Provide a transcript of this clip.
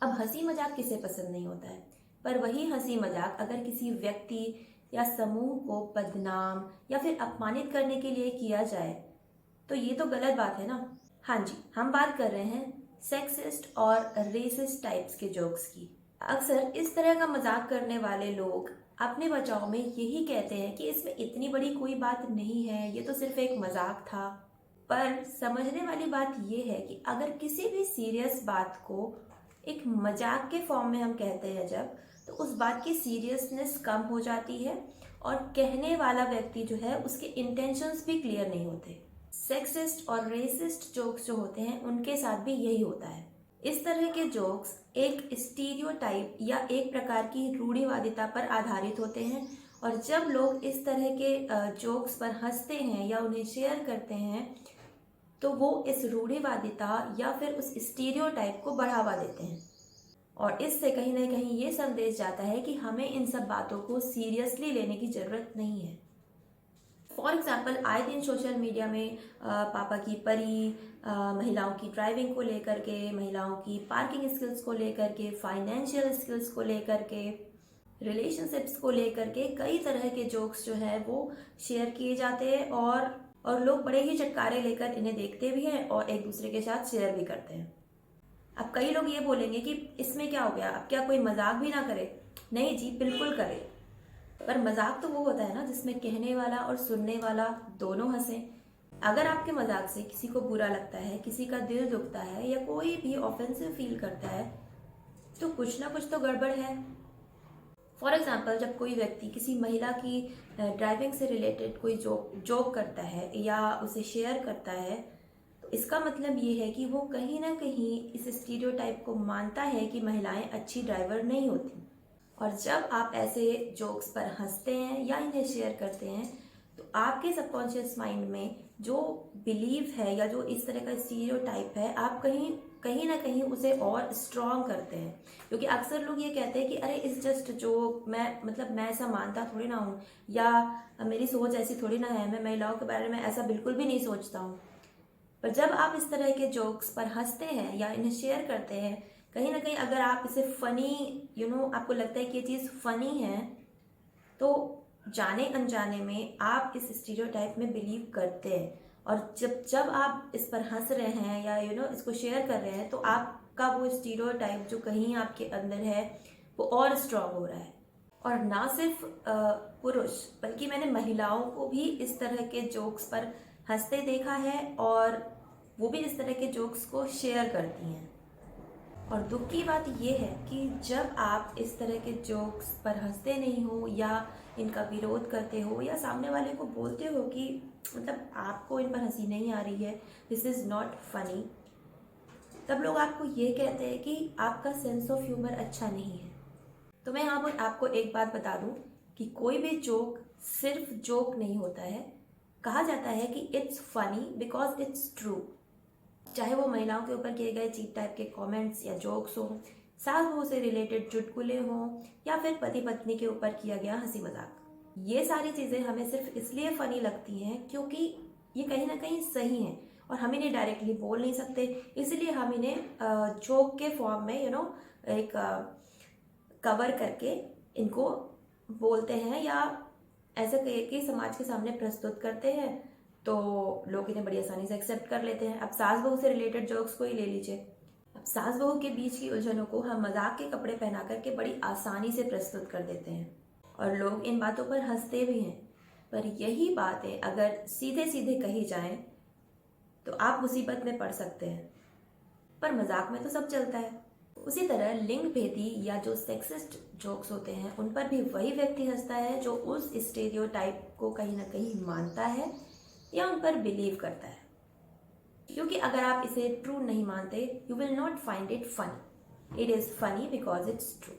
अब हंसी मजाक किसे पसंद नहीं होता है, पर वही हंसी मजाक अगर किसी व्यक्ति या समूह को बदनाम या फिर अपमानित करने के लिए किया जाए तो ये तो गलत बात है ना। हाँ जी, हम बात कर रहे हैं सेक्सिस्ट और रेसिस्ट टाइप्स के जोक्स की। अक्सर इस तरह का मजाक करने वाले लोग अपने बचाव में यही कहते हैं कि इसमें इतनी बड़ी कोई बात नहीं है, ये तो सिर्फ एक मजाक था। पर समझने वाली बात यह है कि अगर किसी भी सीरियस बात को एक मजाक के फॉर्म में हम कहते हैं जब, तो उस बात की सीरियसनेस कम हो जाती है और कहने वाला व्यक्ति जो है उसके इंटेंशंस भी क्लियर नहीं होते। सेक्सिस्ट और रेसिस्ट जोक्स जो होते हैं उनके साथ भी यही होता है। इस तरह के जोक्स एक स्टीरियोटाइप या एक प्रकार की रूढ़िवादिता पर आधारित होते हैं, और जब लोग इस तरह के जोक्स पर हंसते हैं या उन्हें शेयर करते हैं तो वो इस रूढ़िवादिता या फिर उस स्टीरियोटाइप को बढ़ावा देते हैं, और इससे कहीं ना कहीं ये संदेश जाता है कि हमें इन सब बातों को सीरियसली लेने की जरूरत नहीं है। फॉर एग्जाम्पल, आए दिन सोशल मीडिया में पापा की परी, महिलाओं की ड्राइविंग को लेकर के, महिलाओं की पार्किंग स्किल्स को लेकर के, फाइनेंशियल स्किल्स को लेकर के, रिलेशनशिप्स को लेकर के कई तरह के जोक्स जो है वो शेयर किए जाते हैं, और लोग बड़े ही चटकारे लेकर इन्हें देखते भी हैं और एक दूसरे के साथ शेयर भी करते हैं। अब कई लोग ये बोलेंगे कि इसमें क्या हो गया, अब क्या कोई मजाक भी ना करे? नहीं जी, बिल्कुल करे। पर मजाक तो वो होता है ना जिसमें कहने वाला और सुनने वाला दोनों हंसे। अगर आपके मजाक से किसी को बुरा लगता है, किसी का दिल दुखता है या कोई भी ऑफेंसिव फील करता है, तो कुछ ना कुछ तो गड़बड़ है। फॉर एग्जाम्पल, जब कोई व्यक्ति किसी महिला की ड्राइविंग से रिलेटेड कोई जोक करता है या उसे शेयर करता है, तो इसका मतलब ये है कि वो कहीं ना कहीं इस स्टीरियोटाइप को मानता है कि महिलाएं अच्छी ड्राइवर नहीं होती। और जब आप ऐसे जोक्स पर हंसते हैं या इन्हें शेयर करते हैं तो आपके सबकॉन्शियस माइंड में जो बिलीव है या जो इस तरह का स्टीरियोटाइप है, आप कहीं ना कहीं उसे और स्ट्रॉन्ग करते हैं। क्योंकि अक्सर लोग ये कहते हैं कि अरे इस जस्ट जोक, मैं ऐसा मानता थोड़ी ना हूँ, या मेरी सोच ऐसी थोड़ी ना है, मैं महिलाओं के बारे में ऐसा बिल्कुल भी नहीं सोचता हूँ। पर जब आप इस तरह के जोक्स पर हंसते हैं या इन्हें शेयर करते हैं, कहीं ना कहीं अगर आप इसे फनी आपको लगता है कि ये चीज़ फनी है, तो जाने अनजाने में आप इस स्टीरियोटाइप में बिलीव करते हैं। और जब जब आप इस पर हंस रहे हैं या इसको शेयर कर रहे हैं, तो आपका वो स्टीरियोटाइप जो कहीं आपके अंदर है वो और स्ट्रांग हो रहा है। और ना सिर्फ पुरुष, बल्कि मैंने महिलाओं को भी इस तरह के जोक्स पर हंसते देखा है, और वो भी इस तरह के जोक्स को शेयर करती हैं। और दुख की बात यह है कि जब आप इस तरह के जोक्स पर हंसते नहीं हो या इनका विरोध करते हो या सामने वाले को बोलते हो कि मतलब आपको इन पर हंसी नहीं आ रही है, दिस इज़ नॉट फनी, तब लोग आपको ये कहते हैं कि आपका सेंस ऑफ ह्यूमर अच्छा नहीं है। तो मैं यहाँ पर आपको एक बात बता दूं कि कोई भी जोक सिर्फ जोक नहीं होता है। कहा जाता है कि it's funny because it's true. चाहे वो महिलाओं के ऊपर किए गए चीप टाइप के कमेंट्स या जोक्स हो, सास बहू से रिलेटेड चुटकुले हों, या फिर पति पत्नी के ऊपर किया गया हंसी मजाक, ये सारी चीज़ें हमें सिर्फ इसलिए फनी लगती हैं क्योंकि ये कहीं ना कहीं सही हैं और हम इन्हें डायरेक्टली बोल नहीं सकते, इसलिए हम इन्हें जोक के फॉर्म में एक कवर करके इनको बोलते हैं या ऐसे कि समाज के सामने प्रस्तुत करते हैं, तो लोग इन्हें बड़ी आसानी से एक्सेप्ट कर लेते हैं। अब सास बहू से रिलेटेड जोक्स को ही ले लीजिए। अब सास बहू के बीच की उलझनों को हम मजाक के कपड़े पहना करके बड़ी आसानी से प्रस्तुत कर देते हैं और लोग इन बातों पर हंसते भी हैं। पर यही बातें अगर सीधे सीधे कही जाएं तो आप मुसीबत में पड़ सकते हैं। पर मजाक में तो सब चलता है। उसी तरह लिंग भेदी या जो सेक्सिस्ट जोक्स होते हैं उन पर भी वही व्यक्ति हंसता है जो उस स्टेरियोटाइप को कहीं ना कहीं मानता है या उन पर बिलीव करता है। क्योंकि अगर आप इसे ट्रू नहीं मानते, you will not find it funny. It is funny because it's true.